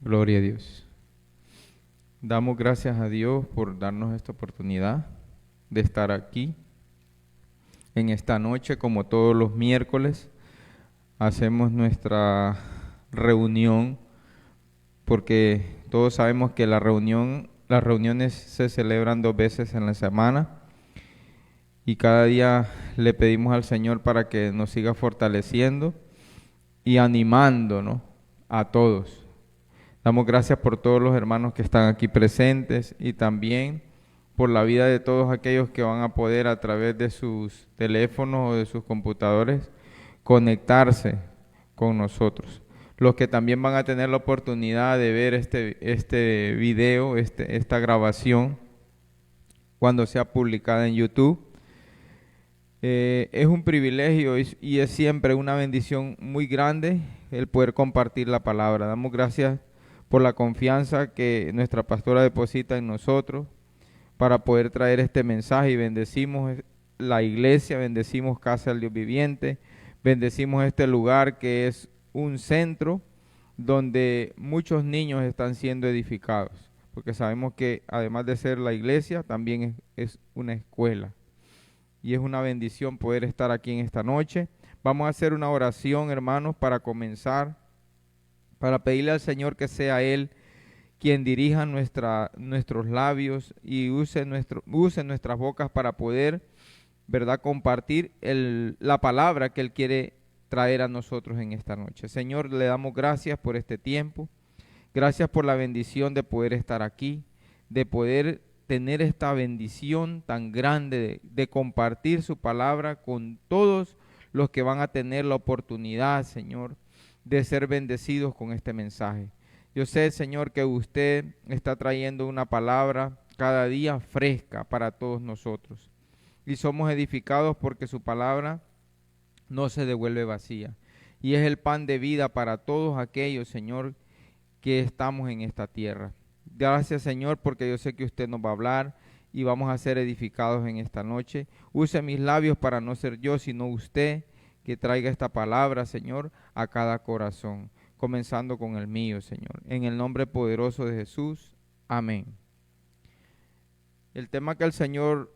Gloria a Dios. Damos gracias a Dios por darnos esta oportunidad de estar aquí en esta noche, como todos los miércoles. Hacemos nuestra reunión porque todos sabemos que las reuniones se celebran 2 veces en la semana y cada día le pedimos al Señor para que nos siga fortaleciendo y animándonos a todos. Damos gracias por todos los hermanos que están aquí presentes y también por la vida de todos aquellos que van a poder a través de sus teléfonos o de sus computadores conectarse con nosotros. Los que también van a tener la oportunidad de ver este video, esta grabación, cuando sea publicada en YouTube. Es un privilegio y es siempre una bendición muy grande el poder compartir la palabra. Damos gracias por la confianza que nuestra pastora deposita en nosotros para poder traer este mensaje y bendecimos la iglesia, bendecimos Casa del Dios Viviente, bendecimos este lugar que es un centro donde muchos niños están siendo edificados, porque sabemos que además de ser la iglesia, también es una escuela. Y es una bendición poder estar aquí en esta noche. Vamos a hacer una oración, hermanos, para comenzar, para pedirle al Señor que sea Él quien dirija nuestros labios y use nuestras bocas para poder, ¿verdad?, compartir la palabra que Él quiere traer a nosotros en esta noche. Señor, le damos gracias por este tiempo. Gracias por la bendición de poder estar aquí, de poder tener esta bendición tan grande de compartir su palabra con todos los que van a tener la oportunidad, Señor, de ser bendecidos con este mensaje. Yo sé, Señor, que usted está trayendo una palabra cada día fresca para todos nosotros. Y somos edificados porque su palabra no se devuelve vacía. Y es el pan de vida para todos aquellos, Señor, que estamos en esta tierra. Gracias, Señor, porque yo sé que usted nos va a hablar y vamos a ser edificados en esta noche. Use mis labios para no ser yo, sino usted, que traiga esta palabra, Señor, a cada corazón, comenzando con el mío, Señor. En el nombre poderoso de Jesús. Amén. El tema que el Señor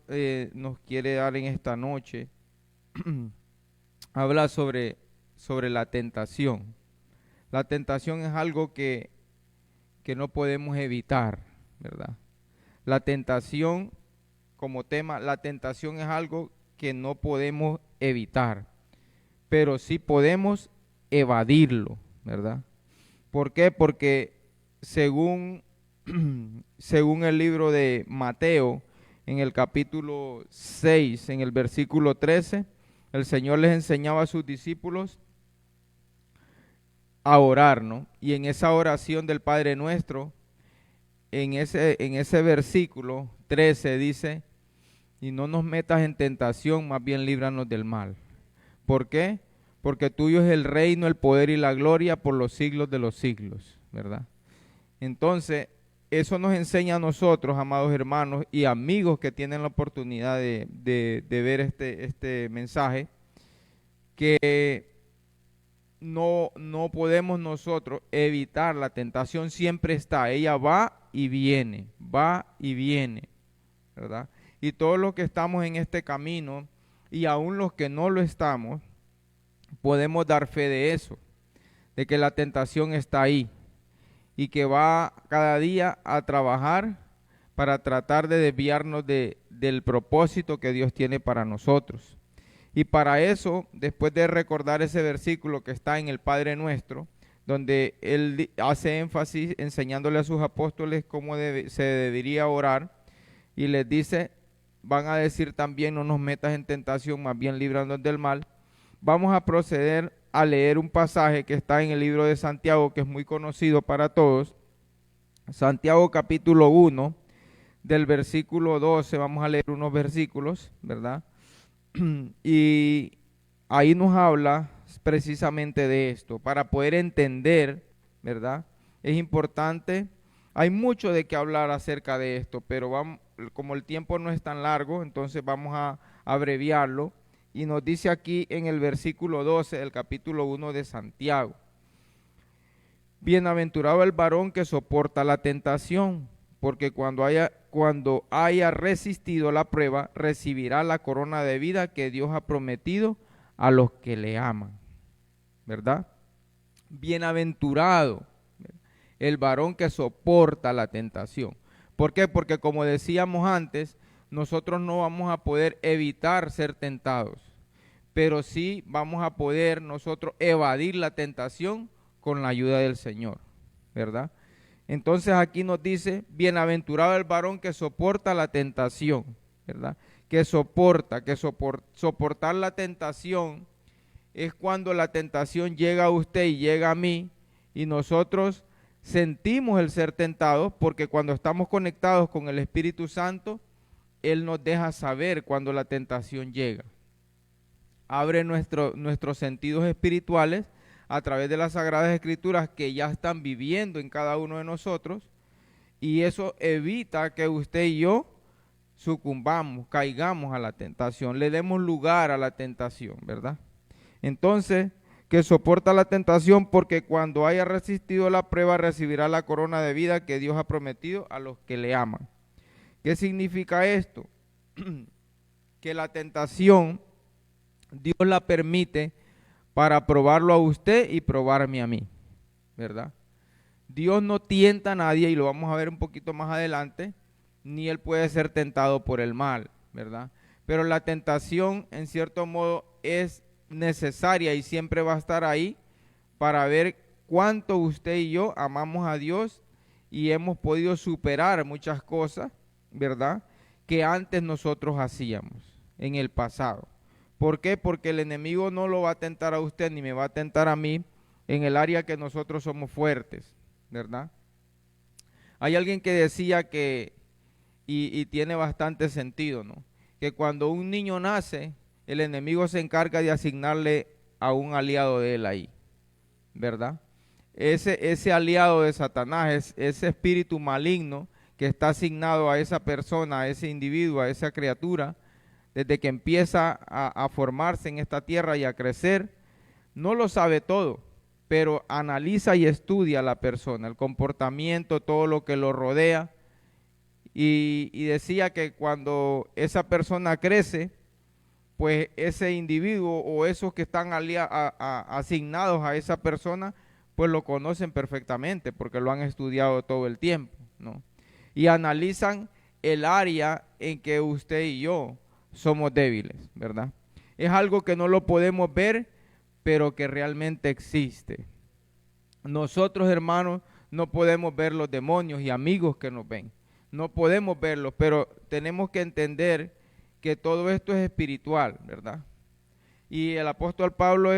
nos quiere dar en esta noche habla sobre la tentación. La tentación es algo que no podemos evitar, ¿verdad? La tentación, como tema, la tentación es algo que no podemos evitar, pero sí podemos evadirlo, ¿verdad? ¿Por qué? Porque según, según el libro de Mateo, en el capítulo 6, en el versículo 13, el Señor les enseñaba a sus discípulos a orar, ¿no? Y en esa oración del Padre Nuestro, en ese versículo 13 dice, y no nos metas en tentación, más bien líbranos del mal. ¿Por qué? Porque tuyo es el reino, el poder y la gloria por los siglos de los siglos, ¿verdad? Entonces, eso nos enseña a nosotros, amados hermanos y amigos que tienen la oportunidad de ver este mensaje, que no podemos nosotros evitar la tentación, siempre está, ella va y viene, ¿verdad? Y todos los que estamos en este camino y aún los que no lo estamos, podemos dar fe de eso, de que la tentación está ahí y que va cada día a trabajar para tratar de desviarnos del propósito que Dios tiene para nosotros. Y para eso, después de recordar ese versículo que está en el Padre Nuestro, donde Él hace énfasis enseñándole a sus apóstoles cómo se debería orar, y les dice, van a decir también, no nos metas en tentación, más bien líbranos del mal. Vamos a proceder a leer un pasaje que está en el libro de Santiago, que es muy conocido para todos. Santiago capítulo 1, del versículo 12, vamos a leer unos versículos, ¿verdad? Y ahí nos habla precisamente de esto, para poder entender, ¿verdad? Es importante, hay mucho de qué hablar acerca de esto, pero vamos, como el tiempo no es tan largo, entonces vamos a abreviarlo. Y nos dice aquí en el versículo 12 del capítulo 1 de Santiago: Bienaventurado el varón que soporta la tentación, porque cuando haya resistido la prueba, recibirá la corona de vida que Dios ha prometido a los que le aman, ¿verdad? Bienaventurado el varón que soporta la tentación. ¿Por qué? Porque como decíamos antes, nosotros no vamos a poder evitar ser tentados, pero sí vamos a poder nosotros evadir la tentación con la ayuda del Señor, ¿verdad? Entonces aquí nos dice, bienaventurado el varón que soporta la tentación, ¿verdad? Que soportar la tentación es cuando la tentación llega a usted y llega a mí y nosotros sentimos el ser tentados, porque cuando estamos conectados con el Espíritu Santo, Él nos deja saber cuando la tentación llega. Abre nuestros sentidos espirituales a través de las Sagradas Escrituras que ya están viviendo en cada uno de nosotros, y eso evita que usted y yo sucumbamos, caigamos a la tentación, le demos lugar a la tentación, ¿verdad? Entonces, que soporta la tentación, porque cuando haya resistido la prueba recibirá la corona de vida que Dios ha prometido a los que le aman. ¿Qué significa esto? Que la tentación Dios la permite para probarlo a usted y probarme a mí, ¿verdad? Dios no tienta a nadie, y lo vamos a ver un poquito más adelante, ni Él puede ser tentado por el mal, ¿verdad? Pero la tentación, en cierto modo, es necesaria y siempre va a estar ahí para ver cuánto usted y yo amamos a Dios y hemos podido superar muchas cosas, ¿verdad?, que antes nosotros hacíamos en el pasado. ¿Por qué? Porque el enemigo no lo va a tentar a usted ni me va a tentar a mí en el área que nosotros somos fuertes, ¿verdad? Hay alguien que decía que, y tiene bastante sentido, ¿no?, que cuando un niño nace, el enemigo se encarga de asignarle a un aliado de él ahí, ¿verdad? Ese aliado de Satanás, ese espíritu maligno que está asignado a esa persona, a ese individuo, a esa criatura, desde que empieza a formarse en esta tierra y a crecer, no lo sabe todo, pero analiza y estudia a la persona, el comportamiento, todo lo que lo rodea, y decía que cuando esa persona crece, pues ese individuo o esos que están asignados a esa persona, pues lo conocen perfectamente porque lo han estudiado todo el tiempo, ¿no? Y analizan el área en que usted y yo somos débiles, ¿verdad? Es algo que no lo podemos ver, pero que realmente existe. Nosotros, hermanos, no podemos ver los demonios y amigos que nos ven. No podemos verlos, pero tenemos que entender que todo esto es espiritual, ¿verdad? Y el apóstol Pablo,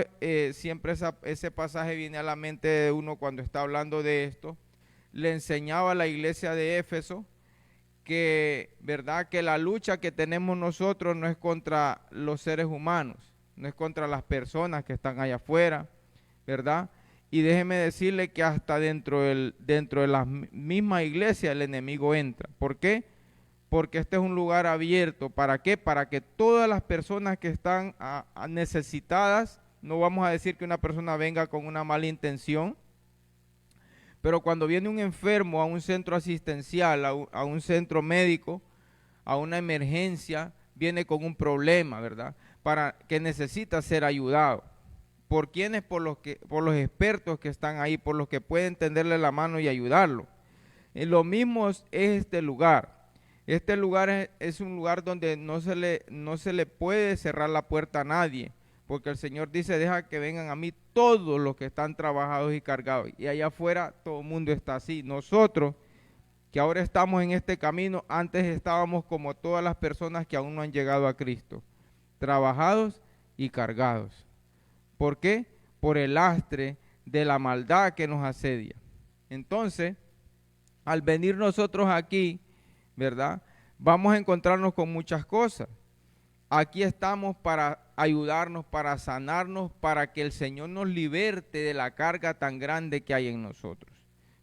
siempre ese pasaje viene a la mente de uno cuando está hablando de esto. Le enseñaba a la iglesia de Éfeso que, ¿verdad?, que la lucha que tenemos nosotros no es contra los seres humanos, no es contra las personas que están allá afuera, ¿verdad? Y déjeme decirle que hasta dentro de la misma iglesia el enemigo entra. ¿Por qué? Porque este es un lugar abierto. ¿Para qué? Para que todas las personas que están necesitadas, no vamos a decir que una persona venga con una mala intención, pero cuando viene un enfermo a un centro asistencial, a un centro médico, a una emergencia, viene con un problema, ¿verdad?, para que necesita ser ayudado. ¿Por quiénes? Por los expertos que están ahí, por los que pueden tenderle la mano y ayudarlo. Lo mismo es este lugar. Este lugar es un lugar donde no se le puede cerrar la puerta a nadie, porque el Señor dice, deja que vengan a mí todos los que están trabajados y cargados. Y allá afuera todo el mundo está así. Nosotros, que ahora estamos en este camino, antes estábamos como todas las personas que aún no han llegado a Cristo, trabajados y cargados. ¿Por qué? Por el lastre de la maldad que nos asedia. Entonces, al venir nosotros aquí, ¿verdad?, vamos a encontrarnos con muchas cosas. Aquí estamos para ayudarnos, para sanarnos, para que el Señor nos liberte de la carga tan grande que hay en nosotros,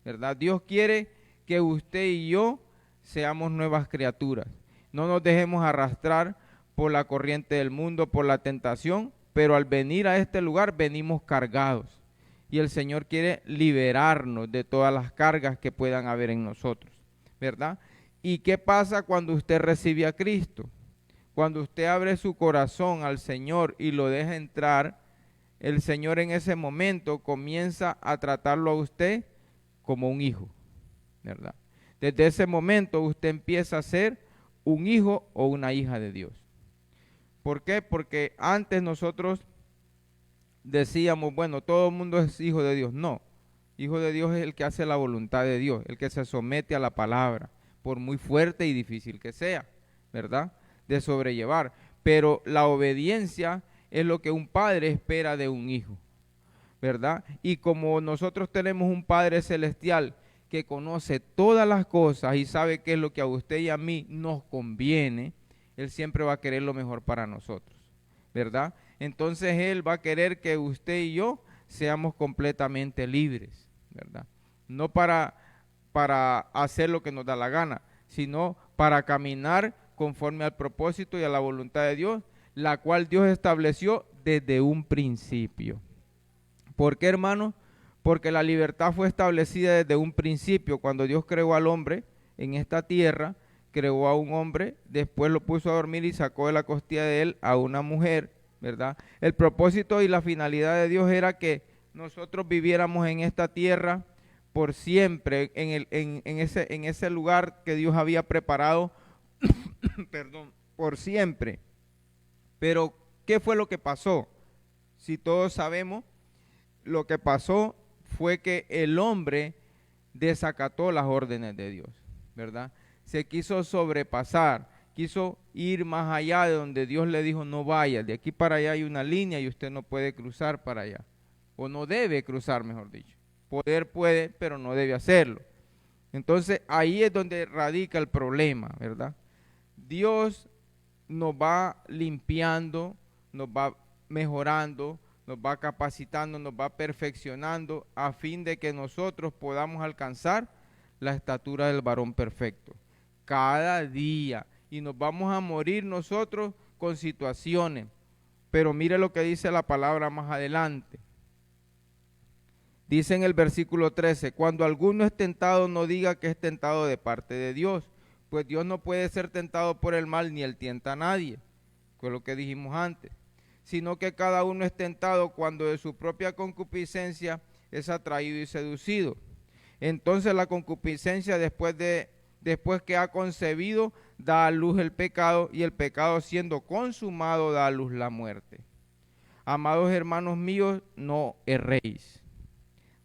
¿verdad? Dios quiere que usted y yo seamos nuevas criaturas. No nos dejemos arrastrar por la corriente del mundo, por la tentación, pero al venir a este lugar venimos cargados. y el Señor quiere liberarnos de todas las cargas que puedan haber en nosotros, ¿verdad? ¿Y qué pasa cuando usted recibe a Cristo? Cuando usted abre su corazón al Señor y lo deja entrar, el Señor en ese momento comienza a tratarlo a usted como un hijo, ¿verdad? Desde ese momento usted empieza a ser un hijo o una hija de Dios. ¿Por qué? Porque antes nosotros decíamos, bueno, todo el mundo es hijo de Dios. No, hijo de Dios es el que hace la voluntad de Dios, el que se somete a la palabra, por muy fuerte y difícil que sea, ¿verdad? De sobrellevar. Pero la obediencia es lo que un padre espera de un hijo, ¿verdad? Y como nosotros tenemos un Padre celestial que conoce todas las cosas y sabe qué es lo que a usted y a mí nos conviene, Él siempre va a querer lo mejor para nosotros, ¿verdad? Entonces Él va a querer que usted y yo seamos completamente libres, ¿verdad? No para hacer lo que nos da la gana, sino para caminar conforme al propósito y a la voluntad de Dios, la cual Dios estableció desde un principio. ¿Por qué, hermano? Porque la libertad fue establecida desde un principio. Cuando Dios creó al hombre en esta tierra, creó a un hombre, después lo puso a dormir y sacó de la costilla de él a una mujer, ¿verdad? El propósito y la finalidad de Dios era que nosotros viviéramos en esta tierra por siempre, en ese lugar que Dios había preparado, perdón, por siempre. Pero, ¿qué fue lo que pasó? Si todos sabemos, lo que pasó fue que el hombre desacató las órdenes de Dios, ¿verdad? Se quiso sobrepasar, quiso ir más allá de donde Dios le dijo no vaya, de aquí para allá hay una línea y usted no puede cruzar para allá, o no debe cruzar, mejor dicho. Poder puede, pero no debe hacerlo. Entonces ahí es donde radica el problema, ¿verdad? Dios nos va limpiando, nos va mejorando, nos va capacitando, nos va perfeccionando a fin de que nosotros podamos alcanzar la estatura del varón perfecto. Cada día. Y nos vamos a morir nosotros con situaciones. Pero mire lo que dice la palabra más adelante. Dice en el versículo 13, cuando alguno es tentado no diga que es tentado de parte de Dios, pues Dios no puede ser tentado por el mal ni él tienta a nadie, fue lo que dijimos antes, sino que cada uno es tentado cuando de su propia concupiscencia es atraído y seducido. Entonces la concupiscencia después que ha concebido da a luz el pecado, y el pecado siendo consumado da a luz la muerte. Amados hermanos míos, no erréis.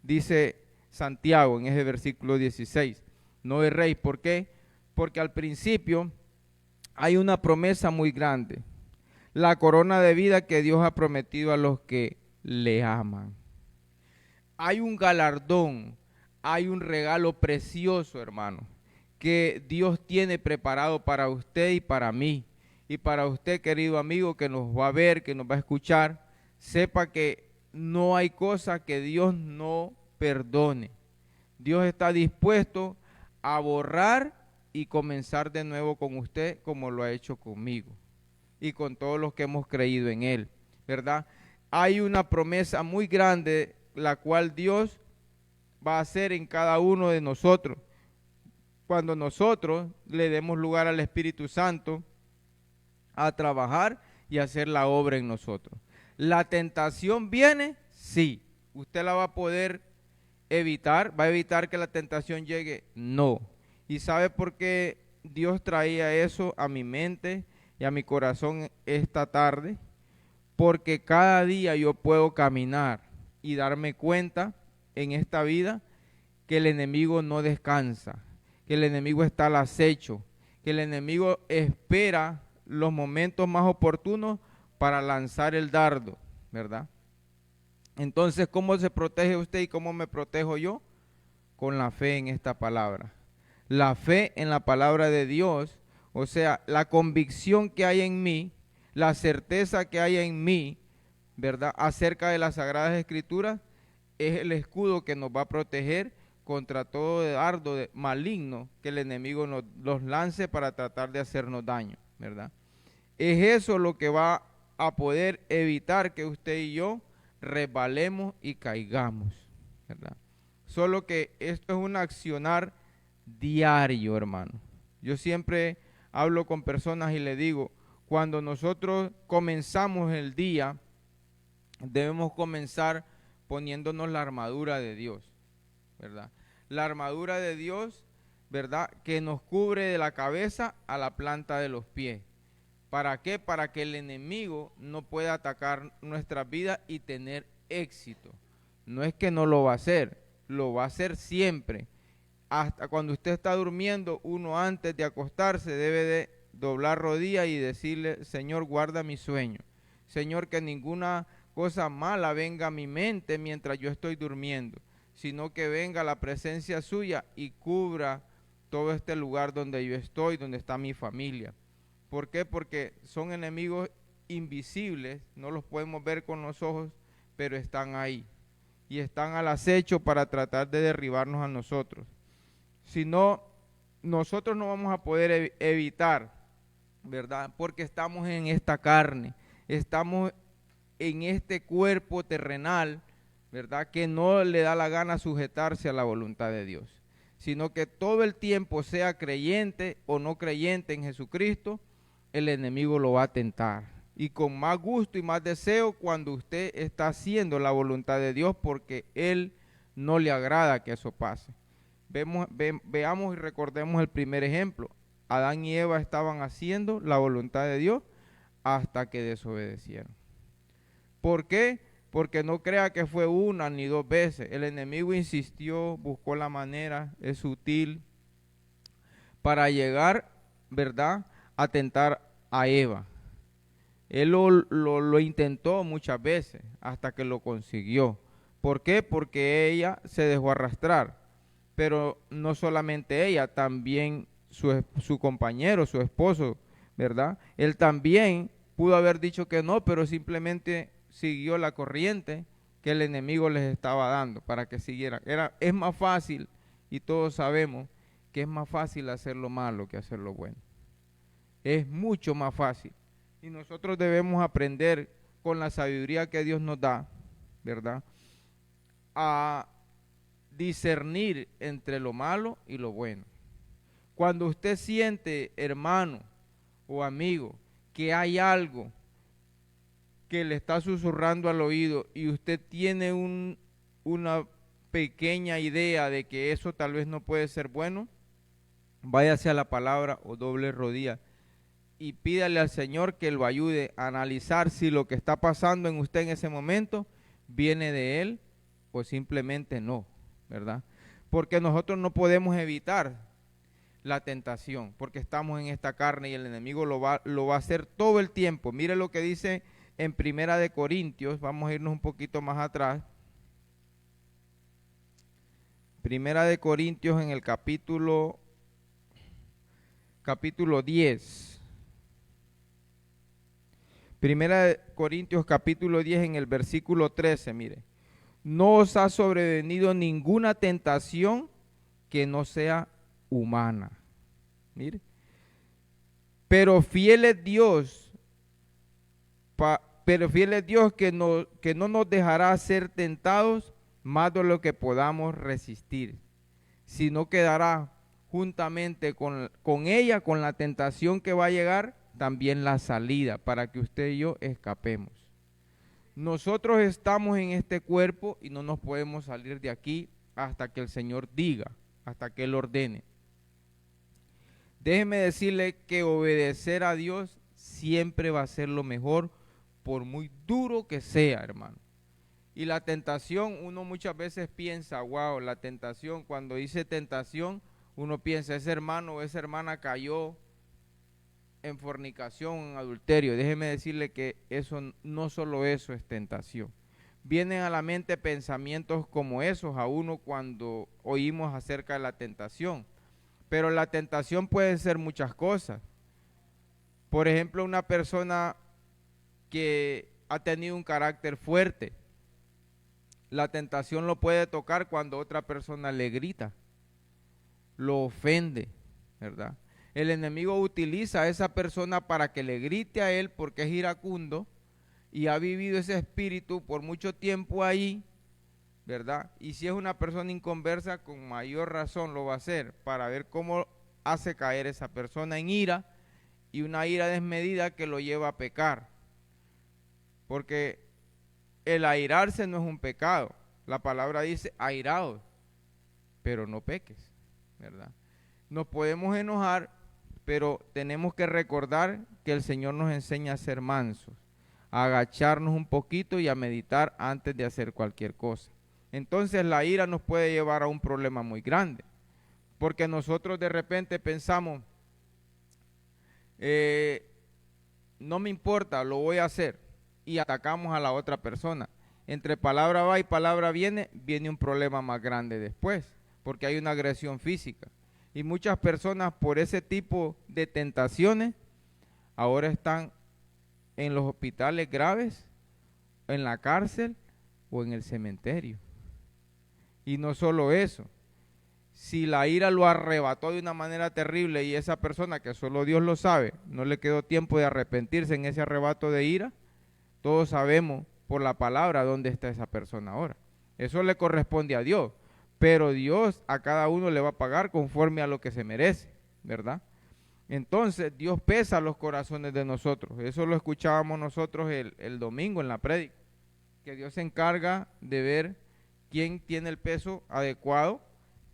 Dice Santiago en ese versículo 16, no erréis. ¿Por qué? Porque al principio hay una promesa muy grande, la corona de vida que Dios ha prometido a los que le aman. Hay un galardón, hay un regalo precioso, hermano, que Dios tiene preparado para usted y para mí. Y para usted, querido amigo, que nos va a ver, que nos va a escuchar, sepa que no hay cosa que Dios no perdone. Dios está dispuesto a borrar y comenzar de nuevo con usted como lo ha hecho conmigo y con todos los que hemos creído en Él, ¿verdad? Hay una promesa muy grande la cual Dios va a hacer en cada uno de nosotros cuando nosotros le demos lugar al Espíritu Santo a trabajar y hacer la obra en nosotros. ¿La tentación viene? Sí. ¿Usted la va a poder evitar? ¿Va a evitar que la tentación llegue? No. ¿Y sabe por qué Dios traía eso a mi mente y a mi corazón esta tarde? Porque cada día yo puedo caminar y darme cuenta en esta vida que el enemigo no descansa, que el enemigo está al acecho, que el enemigo espera los momentos más oportunos para lanzar el dardo, ¿verdad? Entonces, ¿cómo se protege usted y cómo me protejo yo? Con la fe en esta palabra. La fe en la palabra de Dios, o sea, la convicción que hay en mí, la certeza que hay en mí, ¿verdad? Acerca de las Sagradas Escrituras, es el escudo que nos va a proteger contra todo dardo maligno que el enemigo los lance para tratar de hacernos daño, ¿verdad? Es eso lo que va a poder evitar que usted y yo resbalemos y caigamos, ¿verdad? Solo que esto es un accionar diario, hermano. Yo siempre hablo con personas y le digo, cuando nosotros comenzamos el día, debemos comenzar poniéndonos la armadura de Dios, ¿verdad? La armadura de Dios, ¿verdad? Que nos cubre de la cabeza a la planta de los pies. ¿Para qué? Para que el enemigo no pueda atacar nuestras vidas y tener éxito. No es que no lo va a hacer, lo va a hacer siempre. Hasta cuando usted está durmiendo, uno antes de acostarse debe de doblar rodillas y decirle, Señor, guarda mi sueño. Señor, que ninguna cosa mala venga a mi mente mientras yo estoy durmiendo, sino que venga la presencia suya y cubra todo este lugar donde yo estoy, donde está mi familia. ¿Por qué? Porque son enemigos invisibles, no los podemos ver con los ojos, pero están ahí y están al acecho para tratar de derribarnos a nosotros. Si no, nosotros no vamos a poder evitar, ¿verdad? Porque estamos en esta carne, estamos en este cuerpo terrenal, ¿verdad? Que no le da la gana sujetarse a la voluntad de Dios, sino que todo el tiempo, sea creyente o no creyente en Jesucristo, el enemigo lo va a tentar. Y con más gusto y más deseo cuando usted está haciendo la voluntad de Dios, porque Él no le agrada que eso pase. Veamos y recordemos el primer ejemplo. Adán y Eva estaban haciendo la voluntad de Dios hasta que desobedecieron. ¿Por qué? Porque no crea que fue una ni dos veces. El enemigo insistió, buscó la manera, es sutil, para llegar, ¿verdad?, a tentar a Eva. Él lo intentó muchas veces hasta que lo consiguió. ¿Por qué? Porque ella se dejó arrastrar. Pero no solamente ella, también su compañero, su esposo, ¿verdad? Él también pudo haber dicho que no, pero simplemente siguió la corriente que el enemigo les estaba dando para que siguieran. Es más fácil, y todos sabemos que es más fácil hacer lo malo que hacer lo bueno. Es mucho más fácil. Y nosotros debemos aprender con la sabiduría que Dios nos da, ¿verdad?, a discernir entre lo malo y lo bueno. Cuando usted siente, hermano o amigo, que hay algo que le está susurrando al oído y usted tiene una pequeña idea de que eso tal vez no puede ser bueno, váyase a la palabra o doble rodilla y pídale al Señor que lo ayude a analizar si lo que está pasando en usted en ese momento viene de Él o simplemente no, ¿verdad? Porque nosotros no podemos evitar la tentación, porque estamos en esta carne y el enemigo lo va a hacer todo el tiempo. Mire lo que dice en Primera de Corintios, vamos a irnos un poquito más atrás. Primera de Corintios en el capítulo 10. Primera de Corintios capítulo 10 en el versículo 13, mire. No os ha sobrevenido ninguna tentación que no sea humana. Mire. Pero fiel es Dios, que no nos dejará ser tentados más de lo que podamos resistir, sino que dará juntamente con ella, con la tentación que va a llegar, también la salida para que usted y yo escapemos. Nosotros estamos en este cuerpo y no nos podemos salir de aquí hasta que el Señor diga, hasta que Él ordene. Déjeme decirle que obedecer a Dios siempre va a ser lo mejor, por muy duro que sea, hermano. Y la tentación, uno muchas veces piensa, wow, la tentación, cuando dice tentación, uno piensa, ese hermano o esa hermana cayó en fornicación, en adulterio. Déjeme decirle que eso, no solo eso es tentación. Vienen a la mente pensamientos como esos a uno cuando oímos acerca de la tentación. Pero la tentación puede ser muchas cosas. Por ejemplo, una persona que ha tenido un carácter fuerte, la tentación lo puede tocar cuando otra persona le grita, lo ofende, ¿verdad? El enemigo utiliza a esa persona para que le grite a él porque es iracundo y ha vivido ese espíritu por mucho tiempo ahí, ¿verdad? Y si es una persona inconversa, con mayor razón lo va a hacer para ver cómo hace caer esa persona en ira, y una ira desmedida que lo lleva a pecar. Porque el airarse no es un pecado. La palabra dice airaos, pero no peques, ¿verdad? Nos podemos enojar, pero tenemos que recordar que el Señor nos enseña a ser mansos, a agacharnos un poquito y a meditar antes de hacer cualquier cosa. Entonces la ira nos puede llevar a un problema muy grande, porque nosotros de repente pensamos, no me importa, lo voy a hacer, y atacamos a la otra persona. Entre palabra va y palabra viene, viene un problema más grande después, porque hay una agresión física. Y muchas personas por ese tipo de tentaciones ahora están en los hospitales graves, en la cárcel o en el cementerio. Y no solo eso, si la ira lo arrebató de una manera terrible y esa persona, que solo Dios lo sabe, no le quedó tiempo de arrepentirse en ese arrebato de ira, todos sabemos por la palabra dónde está esa persona ahora. Eso le corresponde a Dios, pero Dios a cada uno le va a pagar conforme a lo que se merece, ¿verdad? Entonces Dios pesa los corazones de nosotros. Eso lo escuchábamos nosotros el domingo en la prédica, que Dios se encarga de ver quién tiene el peso adecuado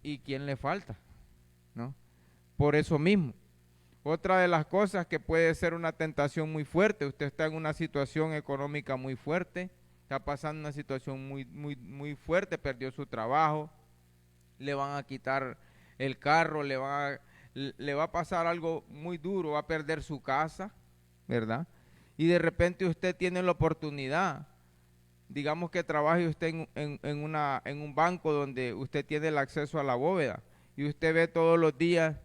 y quién le falta, ¿no? Por eso mismo. Otra de las cosas que puede ser una tentación muy fuerte, usted está en una situación económica muy fuerte, está pasando una situación muy fuerte, perdió su trabajo, le van a quitar el carro, le va a pasar algo muy duro, va a perder su casa, ¿verdad? Y de repente usted tiene la oportunidad, digamos que trabaje usted en un banco donde usted tiene el acceso a la bóveda, y usted ve todos los días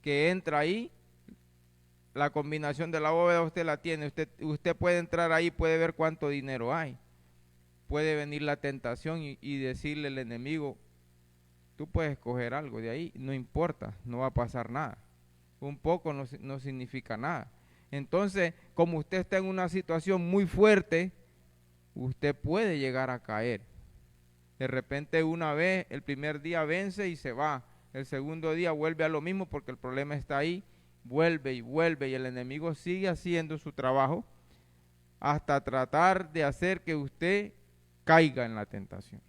que entra ahí, la combinación de la bóveda usted la tiene, usted puede entrar ahí, puede ver cuánto dinero hay. Puede venir la tentación y decirle al enemigo, tú puedes coger algo de ahí, no importa, no va a pasar nada. Un poco no significa nada. Entonces, como usted está en una situación muy fuerte, usted puede llegar a caer. De repente una vez, el primer día vence y se va. El segundo día vuelve a lo mismo porque el problema está ahí. Vuelve y el enemigo sigue haciendo su trabajo hasta tratar de hacer que usted caiga en la tentación.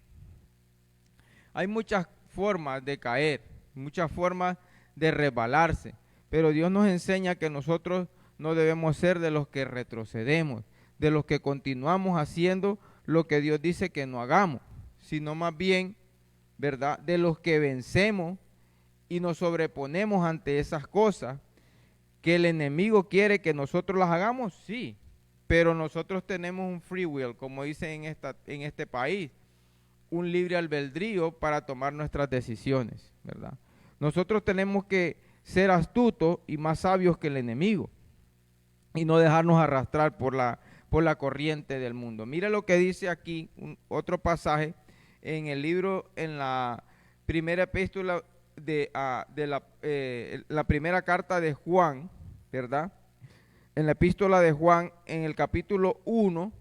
Hay muchas formas de caer, muchas formas de resbalarse, pero Dios nos enseña que nosotros no debemos ser de los que retrocedemos, de los que continuamos haciendo lo que Dios dice que no hagamos, sino más bien, ¿verdad?, de los que vencemos y nos sobreponemos ante esas cosas que el enemigo quiere que nosotros las hagamos, sí, pero nosotros tenemos un free will, como dicen en este país, un libre albedrío para tomar nuestras decisiones, ¿verdad? Nosotros tenemos que ser astutos y más sabios que el enemigo y no dejarnos arrastrar por la corriente del mundo. Mire lo que dice aquí, otro pasaje en el libro, en la primera epístola la primera carta de Juan, ¿verdad? En la epístola de Juan, en el capítulo 1,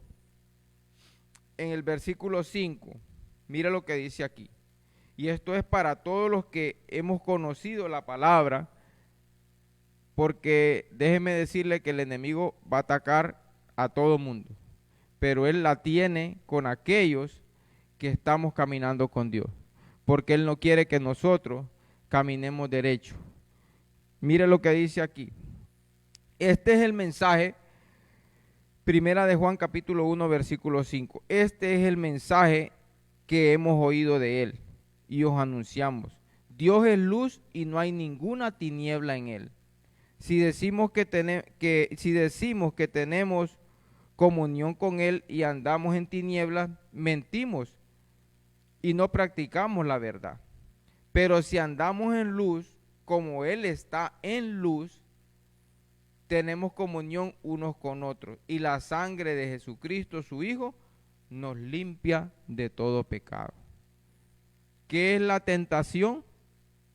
en el versículo 5, mira lo que dice aquí. Y esto es para todos los que hemos conocido la palabra, porque déjeme decirle que el enemigo va a atacar a todo mundo, pero él la tiene con aquellos que estamos caminando con Dios, porque él no quiere que nosotros caminemos derecho. Mire lo que dice aquí. Este es el mensaje, primera de Juan capítulo 1 versículo 5. Este es el mensaje que hemos oído de él y os anunciamos. Dios es luz y no hay ninguna tiniebla en él. Si decimos que tenemos comunión con él y andamos en tinieblas, mentimos y no practicamos la verdad. Pero si andamos en luz, como él está en luz, tenemos comunión unos con otros, y la sangre de Jesucristo, su Hijo, nos limpia de todo pecado. ¿Qué es la tentación?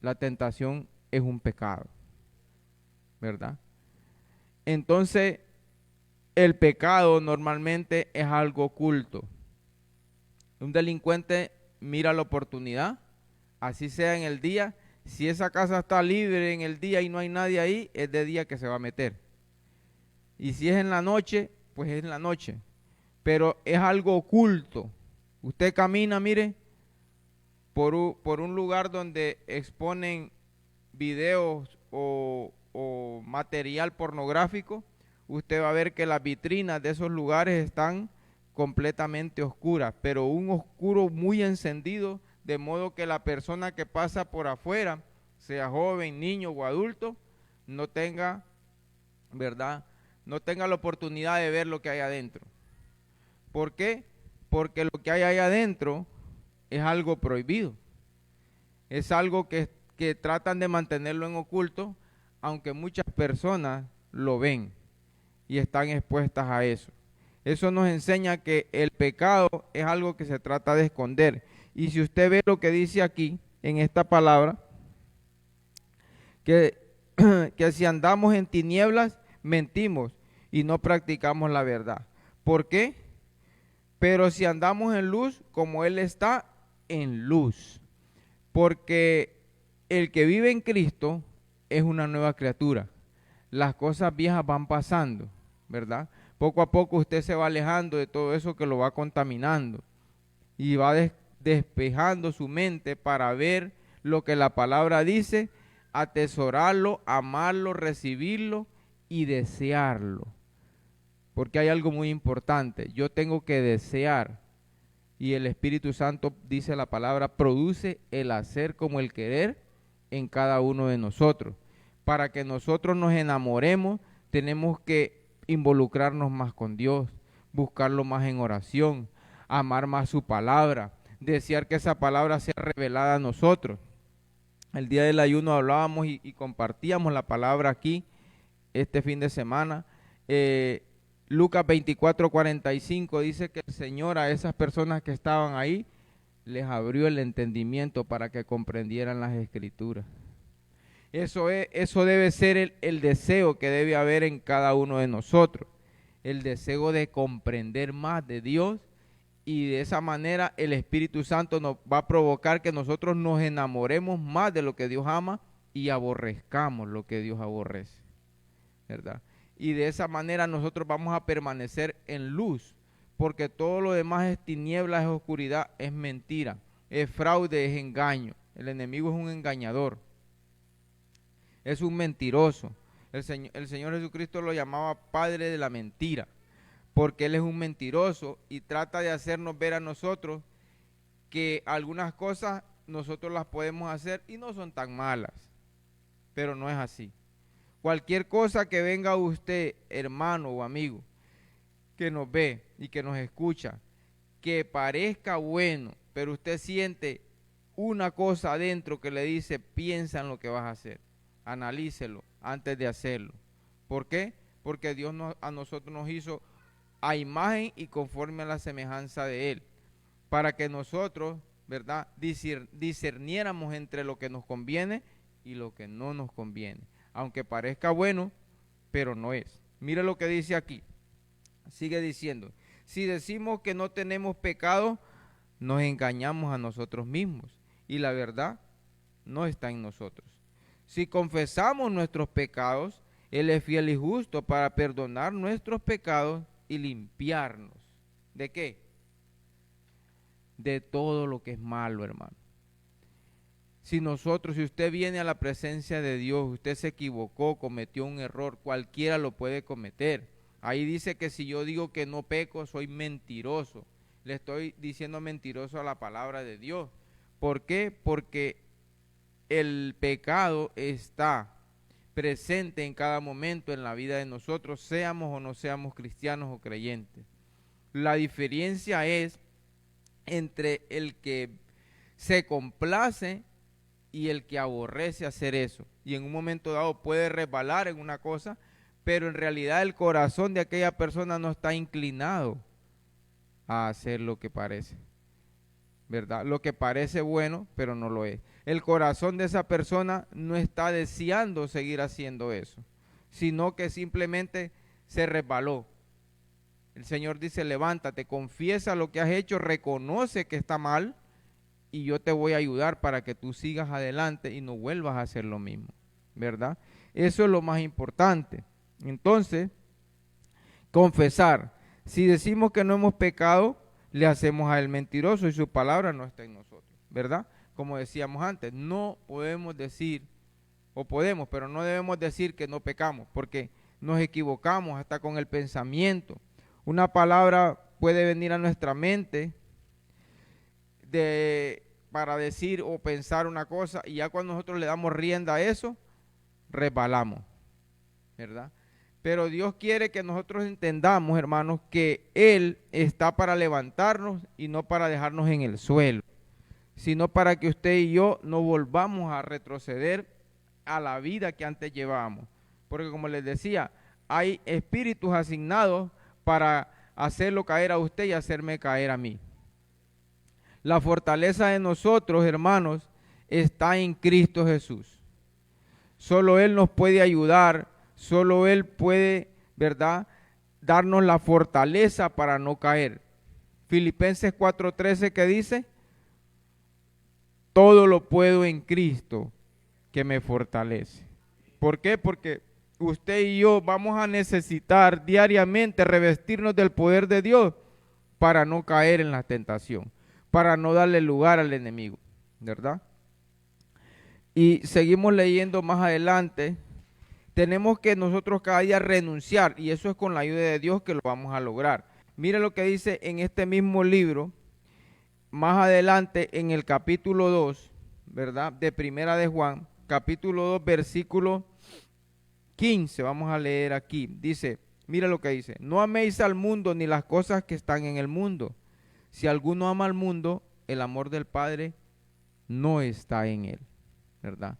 La tentación es un pecado, ¿verdad? Entonces, el pecado normalmente es algo oculto. Un delincuente mira la oportunidad, así sea en el día. Si esa casa está libre en el día y no hay nadie ahí, es de día que se va a meter. Y si es en la noche, pues es en la noche. Pero es algo oculto. Usted camina, mire, por un lugar donde exponen videos o material pornográfico, usted va a ver que las vitrinas de esos lugares están completamente oscuras, pero un oscuro muy encendido, de modo que la persona que pasa por afuera, sea joven, niño o adulto, no tenga, ¿verdad? No tenga la oportunidad de ver lo que hay adentro. ¿Por qué? Porque lo que hay ahí adentro es algo prohibido. Es algo que tratan de mantenerlo en oculto, aunque muchas personas lo ven y están expuestas a eso. Eso nos enseña que el pecado es algo que se trata de esconder. Y si usted ve lo que dice aquí, en esta palabra, que, que si andamos en tinieblas, mentimos y no practicamos la verdad. ¿Por qué? Pero si andamos en luz, como Él está en luz. Porque el que vive en Cristo es una nueva criatura. Las cosas viejas van pasando, ¿verdad? Poco a poco usted se va alejando de todo eso que lo va contaminando y va despejando su mente para ver lo que la palabra dice, atesorarlo, amarlo, recibirlo y desearlo. Porque hay algo muy importante, yo tengo que desear, y el Espíritu Santo, dice la palabra, produce el hacer como el querer en cada uno de nosotros. Para que nosotros nos enamoremos, tenemos que involucrarnos más con Dios, buscarlo más en oración, amar más su palabra, desear que esa palabra sea revelada a nosotros. El día del ayuno hablábamos y compartíamos la palabra aquí este fin de semana. Lucas 24:45 dice que el Señor a esas personas que estaban ahí les abrió el entendimiento para que comprendieran las Escrituras. Eso debe ser el deseo que debe haber en cada uno de nosotros, el deseo de comprender más de Dios, y de esa manera el Espíritu Santo nos va a provocar que nosotros nos enamoremos más de lo que Dios ama y aborrezcamos lo que Dios aborrece, ¿verdad? Y de esa manera nosotros vamos a permanecer en luz, porque todo lo demás es tinieblas, es oscuridad, es mentira, es fraude, es engaño. El enemigo es un engañador, es un mentiroso. El Señor Jesucristo lo llamaba padre de la mentira, porque Él es un mentiroso y trata de hacernos ver a nosotros que algunas cosas nosotros las podemos hacer y no son tan malas, pero no es así. Cualquier cosa que venga a usted, hermano o amigo, que nos ve y que nos escucha, que parezca bueno, pero usted siente una cosa adentro que le dice, piensa en lo que vas a hacer, analícelo antes de hacerlo. ¿Por qué? Porque Dios a nosotros nos hizo a imagen y conforme a la semejanza de Él, para que nosotros, ¿verdad?, discerniéramos entre lo que nos conviene y lo que no nos conviene. Aunque parezca bueno, pero no es. Mire lo que dice aquí. Sigue diciendo, si decimos que no tenemos pecado, nos engañamos a nosotros mismos y la verdad no está en nosotros. Si confesamos nuestros pecados, Él es fiel y justo para perdonar nuestros pecados y limpiarnos. ¿De qué? De todo lo que es malo, hermano. Si usted viene a la presencia de Dios, usted se equivocó, cometió un error, cualquiera lo puede cometer. Ahí dice que si yo digo que no peco, soy mentiroso. Le estoy diciendo mentiroso a la palabra de Dios. ¿Por qué? Porque el pecado está presente en cada momento en la vida de nosotros, seamos o no seamos cristianos o creyentes. La diferencia es entre el que se complace y el que aborrece hacer eso. Y en un momento dado puede resbalar en una cosa, pero en realidad el corazón de aquella persona no está inclinado a hacer lo que parece, ¿verdad? Lo que parece bueno, pero no lo es. El corazón de esa persona no está deseando seguir haciendo eso, sino que simplemente se resbaló. El Señor dice, levántate, confiesa lo que has hecho, reconoce que está mal y yo te voy a ayudar para que tú sigas adelante y no vuelvas a hacer lo mismo, ¿verdad? Eso es lo más importante. Entonces, confesar. Si decimos que no hemos pecado, le hacemos a él mentiroso y su palabra no está en nosotros, ¿verdad? Como decíamos antes, no podemos decir, o podemos, pero no debemos decir que no pecamos, porque nos equivocamos hasta con el pensamiento. Una palabra puede venir a nuestra mente para decir o pensar una cosa, y ya cuando nosotros le damos rienda a eso, resbalamos, ¿verdad? Pero Dios quiere que nosotros entendamos, hermanos, que Él está para levantarnos y no para dejarnos en el suelo, sino para que usted y yo no volvamos a retroceder a la vida que antes llevábamos. Porque como les decía, hay espíritus asignados para hacerlo caer a usted y hacerme caer a mí. La fortaleza de nosotros, hermanos, está en Cristo Jesús. Solo Él nos puede ayudar, solo Él puede, ¿verdad?, darnos la fortaleza para no caer. Filipenses 4:13, ¿qué dice? Todo lo puedo en Cristo que me fortalece. ¿Por qué? Porque usted y yo vamos a necesitar diariamente revestirnos del poder de Dios para no caer en la tentación, para no darle lugar al enemigo, ¿verdad? Y seguimos leyendo más adelante. Tenemos que nosotros cada día renunciar, y eso es con la ayuda de Dios que lo vamos a lograr. Mire lo que dice en este mismo libro, más adelante en el capítulo 2, ¿verdad? De Primera de Juan, capítulo 2, versículo 15, vamos a leer aquí. Dice, mira lo que dice, no améis al mundo ni las cosas que están en el mundo. Si alguno ama al mundo, el amor del Padre no está en él, ¿verdad?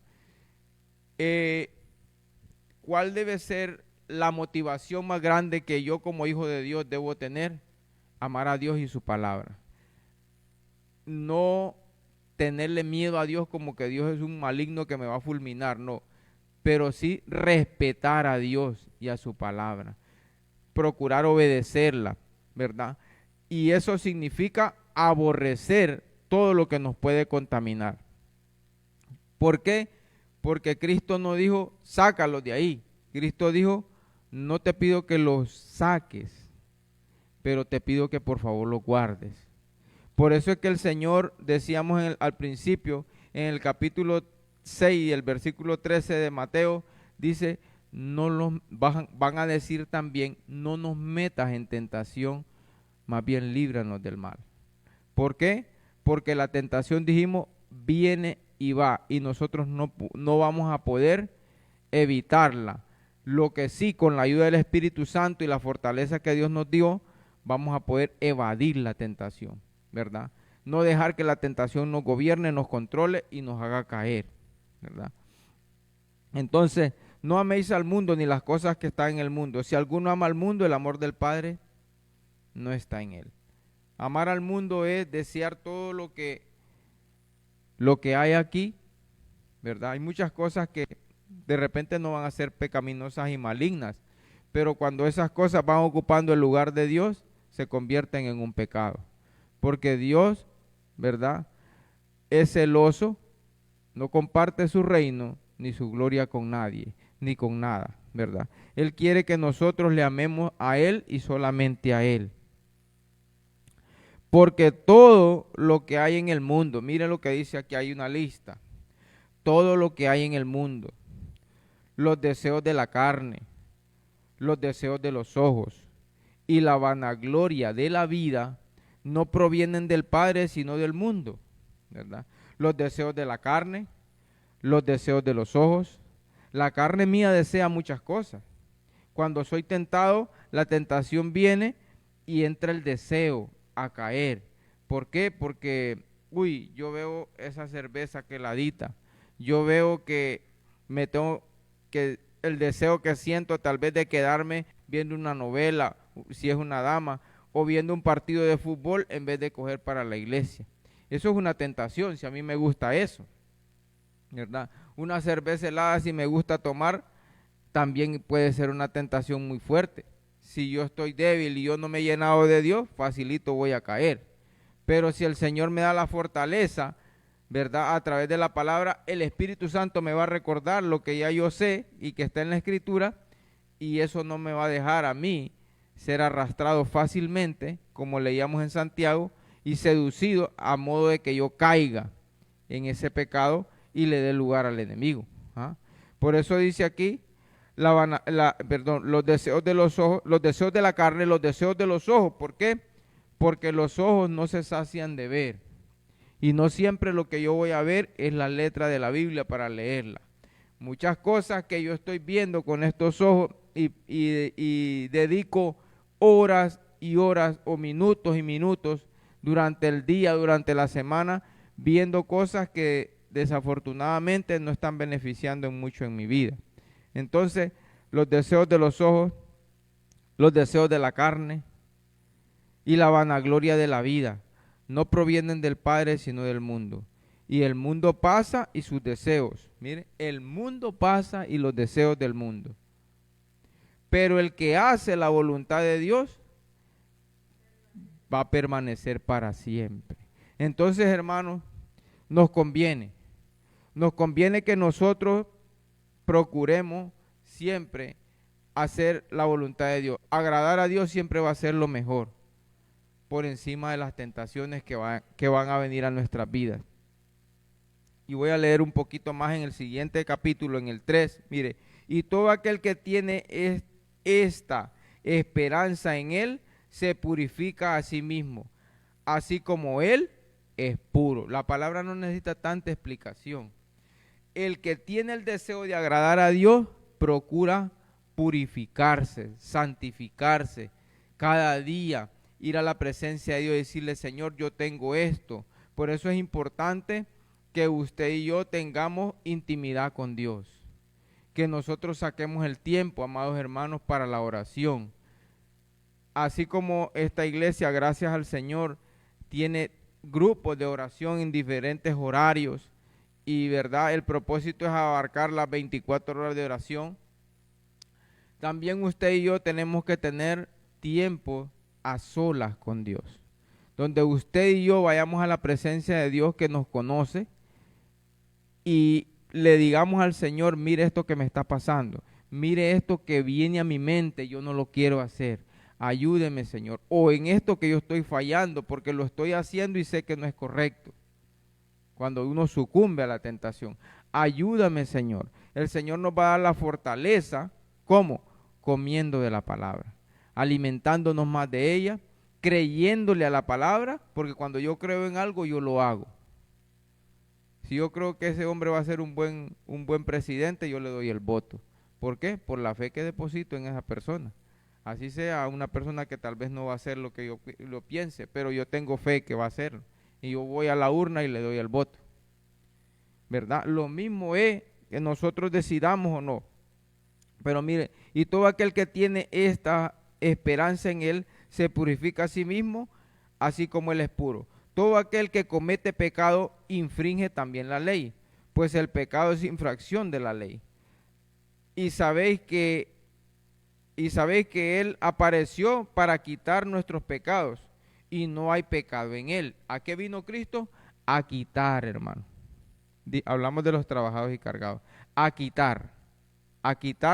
¿Cuál debe ser la motivación más grande que yo como hijo de Dios debo tener? Amar a Dios y su palabra. No tenerle miedo a Dios como que Dios es un maligno que me va a fulminar, no. Pero sí respetar a Dios y a su palabra. Procurar obedecerla, ¿verdad? Y eso significa aborrecer todo lo que nos puede contaminar. ¿Por qué? Porque Cristo no dijo, sácalos de ahí. Cristo dijo, no te pido que los saques, pero te pido que por favor los guardes. Por eso es que el Señor, decíamos al principio, en el capítulo 6 y el versículo 13 de Mateo, dice, no los van a decir también, no nos metas en tentación, más bien líbranos del mal. ¿Por qué? Porque la tentación, dijimos, viene y va, y nosotros no vamos a poder evitarla. Lo que sí, con la ayuda del Espíritu Santo y la fortaleza que Dios nos dio, vamos a poder evadir la tentación, ¿verdad? No dejar que la tentación nos gobierne, nos controle y nos haga caer, ¿verdad? Entonces, no améis al mundo ni las cosas que están en el mundo. Si alguno ama al mundo, el amor del Padre no está en él. Amar al mundo es desear todo lo que hay aquí, ¿verdad? Hay muchas cosas que de repente no van a ser pecaminosas y malignas, pero cuando esas cosas van ocupando el lugar de Dios, se convierten en un pecado. Porque Dios, ¿verdad?, es celoso, no comparte su reino ni su gloria con nadie, ni con nada, ¿verdad? Él quiere que nosotros le amemos a Él y solamente a Él. Porque todo lo que hay en el mundo, miren lo que dice aquí, hay una lista. Todo lo que hay en el mundo, los deseos de la carne, los deseos de los ojos y la vanagloria de la vida no provienen del Padre, sino del mundo, ¿verdad? Los deseos de la carne, los deseos de los ojos. La carne mía desea muchas cosas. Cuando soy tentado, la tentación viene y entra el deseo a caer. ¿Por qué? Porque, yo veo esa cerveza queladita, yo veo que el deseo que siento tal vez de quedarme viendo una novela, si es una dama, o viendo un partido de fútbol en vez de coger para la iglesia. Eso es una tentación, si a mí me gusta eso, ¿verdad? Una cerveza helada, si me gusta tomar, también puede ser una tentación muy fuerte. si yo estoy débil y yo no me he llenado de Dios, facilito voy a caer. Pero si el Señor me da la fortaleza, ¿verdad? A través de la palabra, el Espíritu Santo me va a recordar lo que ya yo sé y que está en la Escritura, y eso no me va a dejar a mí ser arrastrado fácilmente, como leíamos en Santiago, y seducido a modo de que yo caiga en ese pecado y le dé lugar al enemigo. ¿Ah? Por eso dice aquí, los deseos de los ojos, los deseos de la carne, los deseos de los ojos. ¿Por qué? Porque los ojos no se sacian de ver. Y no siempre lo que yo voy a ver es la letra de la Biblia para leerla. Muchas cosas que yo estoy viendo con estos ojos y dedico horas y horas o minutos y minutos durante el día, durante la semana, viendo cosas que desafortunadamente no están beneficiando mucho en mi vida. Entonces, los deseos de los ojos, los deseos de la carne y la vanagloria de la vida no provienen del Padre, sino del mundo. Y el mundo pasa y sus deseos. Mire, el mundo pasa y los deseos del mundo. Pero el que hace la voluntad de Dios va a permanecer para siempre. Entonces, hermanos, nos conviene que nosotros procuremos siempre hacer la voluntad de Dios. Agradar a Dios siempre va a ser lo mejor, por encima de las tentaciones que van a venir a nuestras vidas. Y voy a leer un poquito más en el siguiente capítulo, en el 3. Mire, y todo aquel que tiene esta esperanza en Él, se purifica a sí mismo, así como Él es puro. La palabra no necesita tanta explicación. El que tiene el deseo de agradar a Dios, procura purificarse, santificarse, cada día ir a la presencia de Dios y decirle, Señor, yo tengo esto. Por eso es importante que usted y yo tengamos intimidad con Dios, que nosotros saquemos el tiempo, amados hermanos, para la oración. Así como esta iglesia, gracias al Señor, tiene grupos de oración en diferentes horarios, y verdad, el propósito es abarcar las 24 horas de oración. También usted y yo tenemos que tener tiempo a solas con Dios, donde usted y yo vayamos a la presencia de Dios que nos conoce y le digamos al Señor, mire esto que me está pasando, mire esto que viene a mi mente, yo no lo quiero hacer, ayúdeme, Señor, o en esto que yo estoy fallando porque lo estoy haciendo y sé que no es correcto. Cuando uno sucumbe a la tentación, ayúdame, Señor. El Señor nos va a dar la fortaleza. ¿Cómo? Comiendo de la palabra, alimentándonos más de ella, creyéndole a la palabra, porque cuando yo creo en algo, yo lo hago. Si yo creo que ese hombre va a ser un buen presidente, yo le doy el voto. ¿Por qué? Por la fe que deposito en esa persona. Así sea una persona que tal vez no va a hacer lo que yo lo piense, pero yo tengo fe que va a hacerlo. Y yo voy a la urna y le doy el voto. ¿Verdad? Lo mismo es que nosotros decidamos o no. Pero mire, y todo aquel que tiene esta esperanza en Él, se purifica a sí mismo, así como Él es puro. Todo aquel que comete pecado infringe también la ley, pues el pecado es infracción de la ley. Y sabéis que Él apareció para quitar nuestros pecados, y no hay pecado en Él. ¿A qué vino Cristo? A quitar, hermano. Hablamos de los trabajados y cargados. A quitar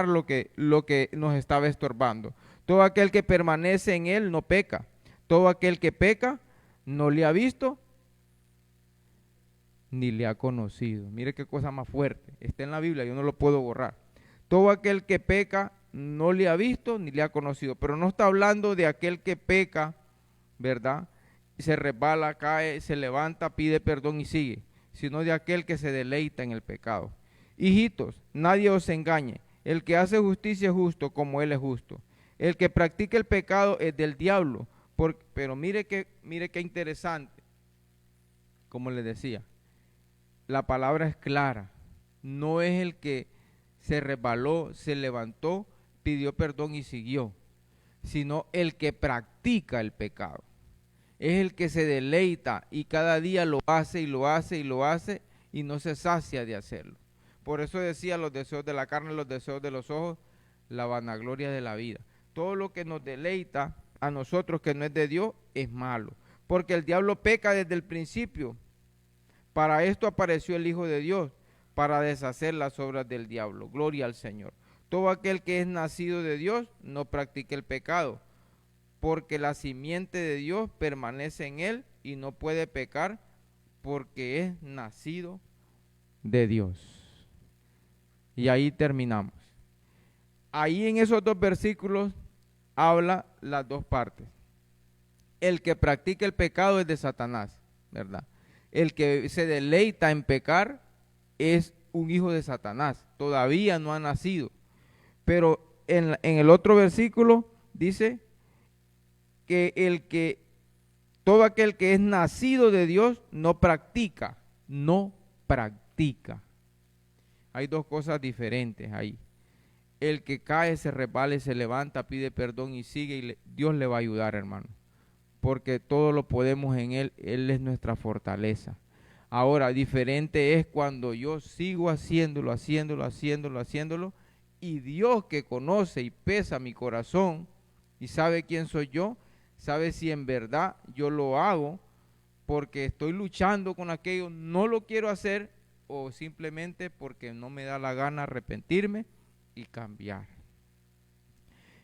lo que nos estaba estorbando. Todo aquel que permanece en Él no peca. Todo aquel que peca no le ha visto ni le ha conocido. Mire qué cosa más fuerte. Está en la Biblia, yo no lo puedo borrar. Todo aquel que peca no le ha visto ni le ha conocido. Pero no está hablando de aquel que peca, ¿verdad? Se resbala, cae, se levanta, pide perdón y sigue, sino de aquel que se deleita en el pecado. Hijitos, nadie os engañe. El que hace justicia es justo como Él es justo. El que practica el pecado es del diablo. Pero mire qué interesante. Como les decía, la palabra es clara. No es el que se resbaló, se levantó, pidió perdón y siguió, sino el que practica el pecado. Es el que se deleita y cada día lo hace y lo hace y lo hace y no se sacia de hacerlo. Por eso decía los deseos de la carne, los deseos de los ojos, la vanagloria de la vida. todo lo que nos deleita a nosotros que no es de Dios es malo. Porque el diablo peca desde el principio. Para esto apareció el Hijo de Dios, para deshacer las obras del diablo. Gloria al Señor. Todo aquel que es nacido de Dios no practica el pecado, porque la simiente de Dios permanece en él y no puede pecar porque es nacido de Dios. Y ahí terminamos. Ahí en esos dos versículos habla las dos partes. El que practica el pecado es de Satanás, ¿verdad? El que se deleita en pecar es un hijo de Satanás, todavía no ha nacido. Pero en el otro versículo dice que todo aquel que es nacido de Dios no practica. Hay dos cosas diferentes ahí. El que cae, se resbala y se levanta, pide perdón y sigue, y Dios le va a ayudar, hermano. Porque todo lo podemos en Él es nuestra fortaleza. Ahora, diferente es cuando yo sigo haciéndolo, y Dios, que conoce y pesa mi corazón y sabe quién soy yo, sabe si en verdad yo lo hago porque estoy luchando con aquello, no lo quiero hacer, o simplemente porque no me da la gana arrepentirme y cambiar.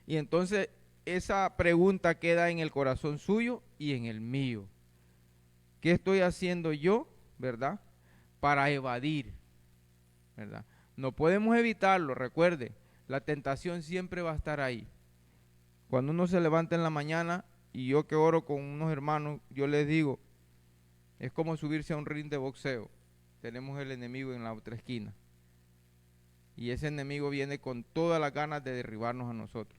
Y entonces esa pregunta queda en el corazón suyo y en el mío. ¿Qué estoy haciendo yo, verdad, para evadir, verdad? No podemos evitarlo, recuerde, la tentación siempre va a estar ahí. Cuando uno se levanta en la mañana, y yo que oro con unos hermanos, yo les digo, es como subirse a un ring de boxeo. Tenemos el enemigo en la otra esquina. Y ese enemigo viene con todas las ganas de derribarnos a nosotros.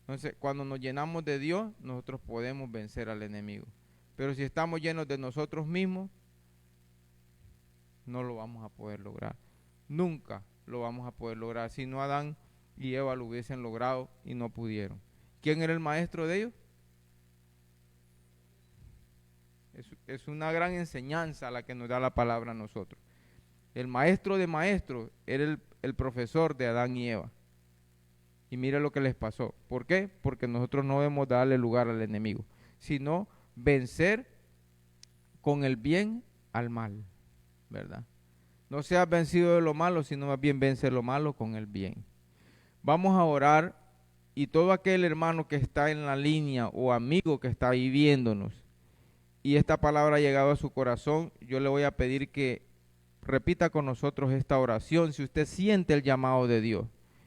Entonces, cuando nos llenamos de Dios, nosotros podemos vencer al enemigo. Pero si estamos llenos de nosotros mismos, no lo vamos a poder lograr. Nunca lo vamos a poder lograr. Si no, Adán y Eva lo hubiesen logrado y no pudieron. ¿Quién era el maestro de ellos? Es una gran enseñanza la que nos da la palabra a nosotros. El maestro de maestros era el profesor de Adán y Eva. Y mira lo que les pasó. ¿Por qué? Porque nosotros no debemos darle lugar al enemigo, sino vencer con el bien al mal, ¿verdad? No seas vencido de lo malo, sino más bien vence lo malo con el bien. Vamos a orar, y todo aquel hermano que está en la línea o amigo que está ahí viéndonos y esta palabra ha llegado a su corazón, yo le voy a pedir que repita con nosotros esta oración. Si usted siente el llamado de Dios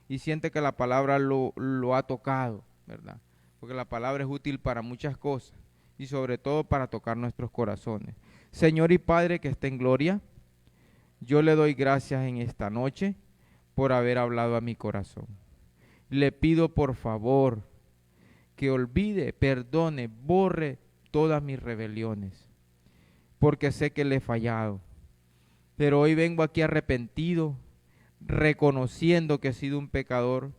y siente que la palabra lo ha tocado, ¿verdad? Porque la palabra es útil para muchas cosas y sobre todo para tocar nuestros corazones. Señor y Padre que está en gloria, yo le doy gracias en esta noche por haber hablado a mi corazón. Le pido por favor que olvide, perdone, borre todas mis rebeliones, porque sé que le he fallado. Pero hoy vengo aquí arrepentido, reconociendo que he sido un pecador,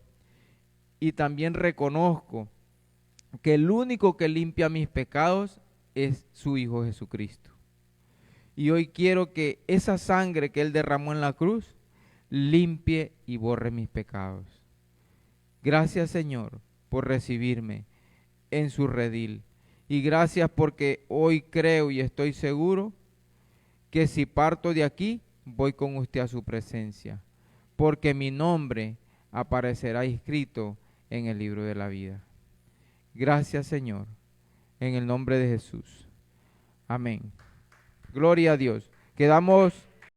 y también reconozco que el único que limpia mis pecados es su Hijo Jesucristo. Y hoy quiero que esa sangre que Él derramó en la cruz limpie y borre mis pecados. Gracias, Señor, por recibirme en su redil. Y gracias porque hoy creo y estoy seguro que si parto de aquí, voy con usted a su presencia, porque mi nombre aparecerá escrito en el libro de la vida. Gracias, Señor, en el nombre de Jesús. Amén. Gloria a Dios. Quedamos